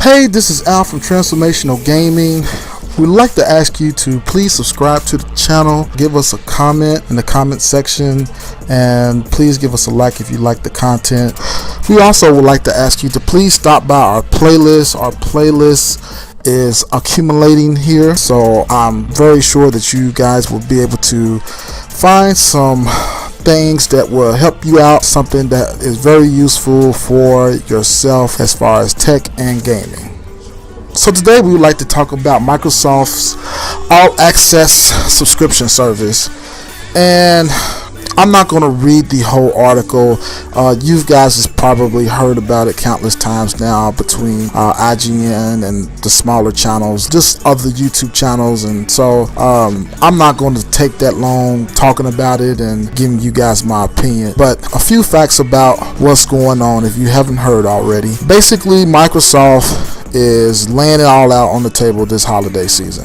Hey, this is Al from Transformational Gaming. We'd like to ask you to please subscribe to the channel, give us a comment in the comment section, and please give us a like if you like the content. We also would like to ask you to please stop by our playlist. Our playlist is accumulating here, so I'm very sure that you guys will be able to find some things that will help you out, something that is very useful for yourself as far as tech and gaming. So today we would like to talk about Microsoft's All Access subscription service, and I'm not going to read the whole article. You guys have probably heard about it countless times now between IGN and the smaller channels, just other YouTube channels, and so I'm not going to take that long talking about it and giving you guys my opinion, but a few facts about what's going on if you haven't heard already. Basically, Microsoft is laying it all out on the table this holiday season.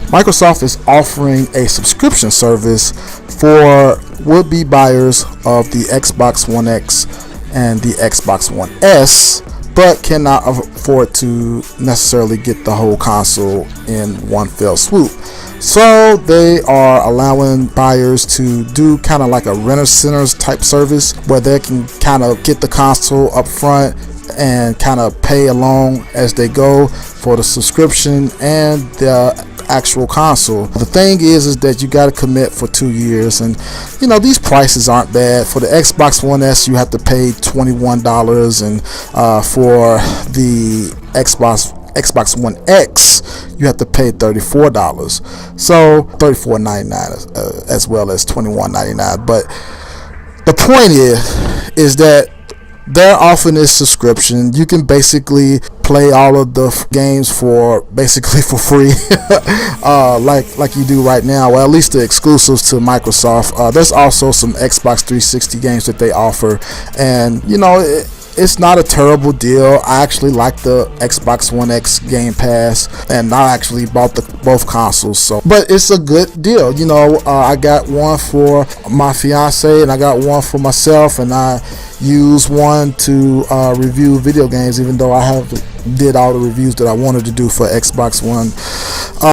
Microsoft is offering a subscription service for would-be buyers of the Xbox One X and the Xbox One S, but cannot afford to necessarily get the whole console in one fell swoop. So they are allowing buyers to do kind of like a rent-a-centers type service where they can kind of get the console up front and kind of pay along as they go for the subscription and the actual console. The thing is that you got to commit for 2 years, and you know these prices aren't bad. For the Xbox One S you have to pay $21, and for the Xbox One X you have to pay $34, so $34.99 as well as $21.99. But the point is that they're offering this subscription. You can basically play all of the games for basically for free, like you do right now. Well, at least the exclusives to Microsoft. There's also some Xbox 360 games that they offer, and you know it's not a terrible deal. I actually like the Xbox One X Game Pass, and I actually bought both consoles. So, but it's a good deal. You know, I got one for my fiance, and I got one for myself, and I use one to review video games, even though I did all the reviews that I wanted to do for Xbox One.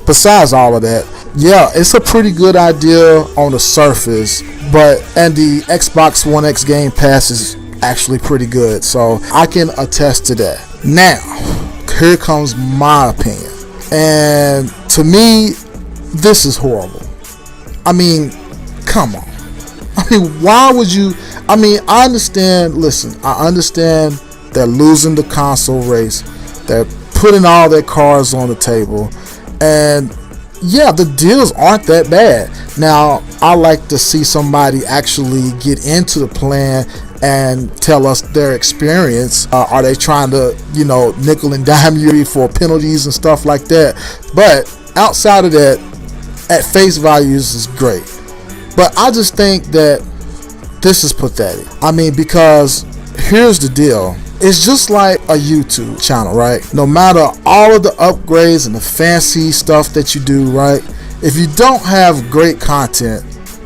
Besides all of that, yeah, it's a pretty good idea on the surface, and the Xbox One X Game Pass is actually pretty good, so I can attest to that. Now, here comes my opinion, and to me, this is horrible. I mean, come on. I mean, why would you? I mean, I understand. Listen, I understand they're losing the console race. They're putting all their cards on the table, and yeah, the deals aren't that bad. Now, I like to see somebody actually get into the plan and tell us their experience. Are they trying to, you know, nickel and dime you for penalties and stuff like that? But outside of that, at face values is great. But I just think that this is pathetic. I mean, because here's the deal. It's just like a YouTube channel, right? No matter all of the upgrades and the fancy stuff that you do, right? If you don't have great content,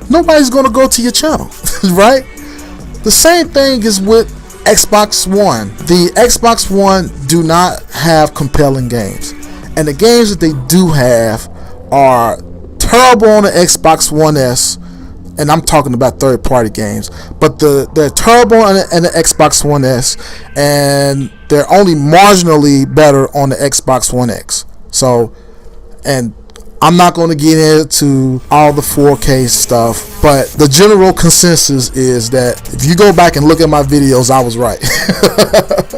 nobody's going to go to your channel, right? The same thing is with Xbox One. The Xbox One do not have compelling games. And the games that they do have are terrible on the Xbox One S. And I'm talking about third-party games, but they're terrible on the Xbox One S, and they're only marginally better on the Xbox One X. So, and I'm not going to get into all the 4K stuff, but the general consensus is that if you go back and look at my videos, I was right.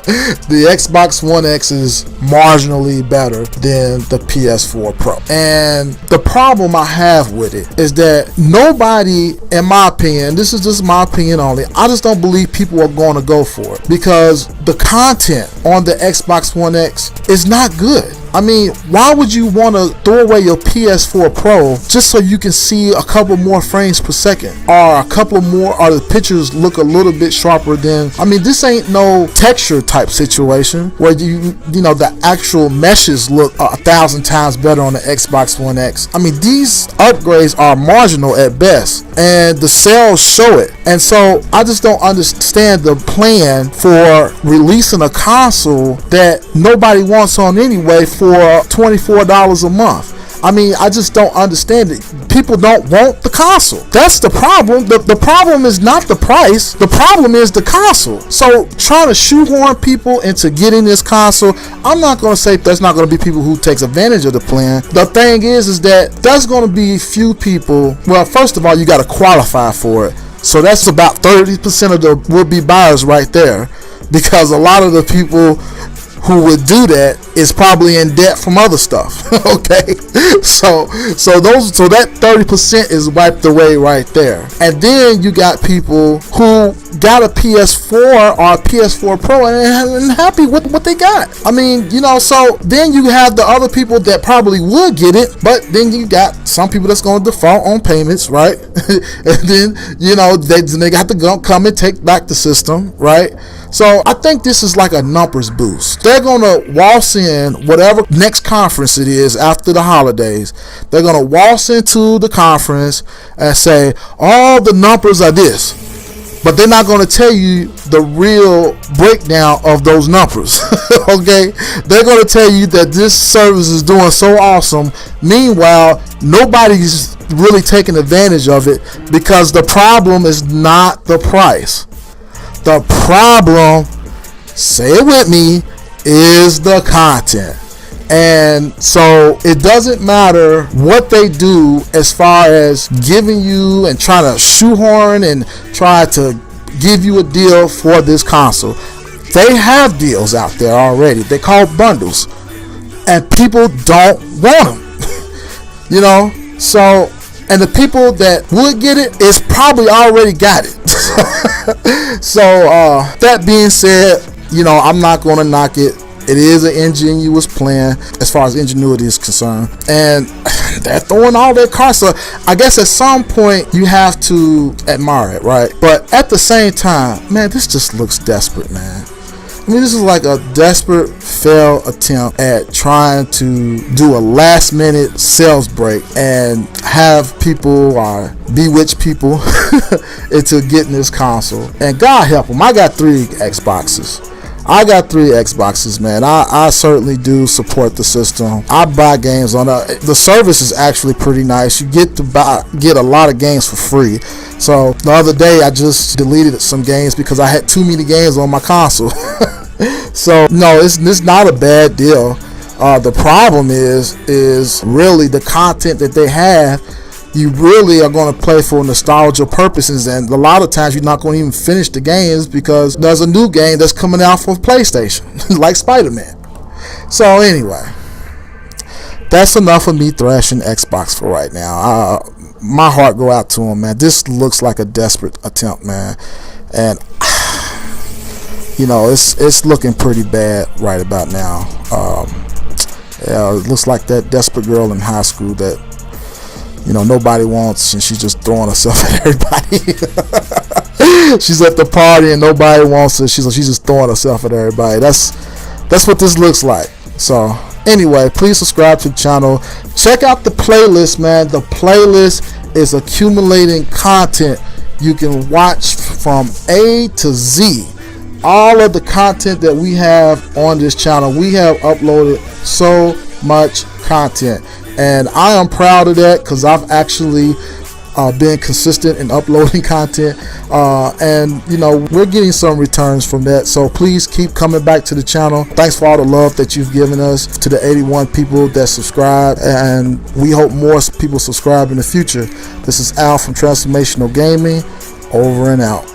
The Xbox One X is marginally better than the PS4 Pro. And the problem I have with it is that nobody, in my opinion, this is just my opinion only, I just don't believe people are going to go for it because the content on the Xbox One X is not good. I mean, why would you want to throw away your PS4 Pro just so you can see a couple more frames per second, or a couple more, or the pictures look a little bit sharper than? I mean, this ain't no texture type situation where you know the actual meshes look 1,000 times better on the Xbox One X. I mean, these upgrades are marginal at best. and the sales show it. And so I just don't understand the plan for releasing a console that nobody wants on anyway for $24 a month. I mean, I just don't understand it. People don't want the console. That's the problem. The problem is not the price. The problem is the console. So trying to shoehorn people into getting this console, I'm not going to say there's not going to be people who takes advantage of the plan. The thing is that there's going to be few people. Well, first of all, you got to qualify for it. So that's about 30% of the would-be buyers right there, because a lot of the people who would do that is probably in debt from other stuff. Okay, so that 30% is wiped away right there. And then you got people who got a PS4 or a PS4 Pro and happy with what they got. I mean, you know, so then you have the other people that probably would get it, but then you got some people that's going to default on payments, right? And then, you know, they got to come and take back the system, right? So I think this is like a numbers boost. They're going to waltz in whatever next conference it is after the holidays. They're going to waltz into the conference and say, all the numbers are this. But they're not going to tell you the real breakdown of those numbers. Okay? They're going to tell you that this service is doing so awesome. Meanwhile, nobody's really taking advantage of it, because the problem is not the price. The problem, say it with me, is the content. And so it doesn't matter what they do as far as giving you and trying to shoehorn and try to give you a deal for this console. They have deals out there already. They call bundles, and people don't want them. You know, so, and the people that would get it is probably already got it. So that being said, you know, I'm not going to knock it. It is an ingenious plan as far as ingenuity is concerned, and they're throwing all their cards. So I guess at some point you have to admire it, right? But at the same time, man, this just looks desperate, man. I mean, this is like a desperate failed attempt at trying to do a last minute sales break and have people or bewitch people into getting this console. And God help them, I got 3 Xboxes. Man. I certainly do support the system. I buy games on it. The service is actually pretty nice. You get to get a lot of games for free. So the other day I just deleted some games because I had too many games on my console. So no, it's not a bad deal. The problem is really the content that they have. You really are going to play for nostalgia purposes, and a lot of times you're not going to even finish the games because there's a new game that's coming out for PlayStation, like Spider-Man. So anyway, that's enough of me thrashing Xbox for right now. My heart go out to them, man. This looks like a desperate attempt, man, and you know, it's looking pretty bad right about now. Yeah, it looks like that desperate girl in high school that, you know, nobody wants, and she's just throwing herself at everybody. She's at the party and nobody wants her. She's just throwing herself at everybody. That's what this looks like. So anyway, please subscribe to the channel. Check out the playlist, man. The playlist is accumulating content. You can watch from A to Z. All of the content that we have on this channel. We have uploaded so much content, and I am proud of that because I've actually been consistent in uploading content, and you know, we're getting some returns from that. So please keep coming back to the channel. Thanks for all the love that you've given us, to the 81 people that subscribe, and we hope more people subscribe in the future. This is Al from Transformational Gaming, over and out.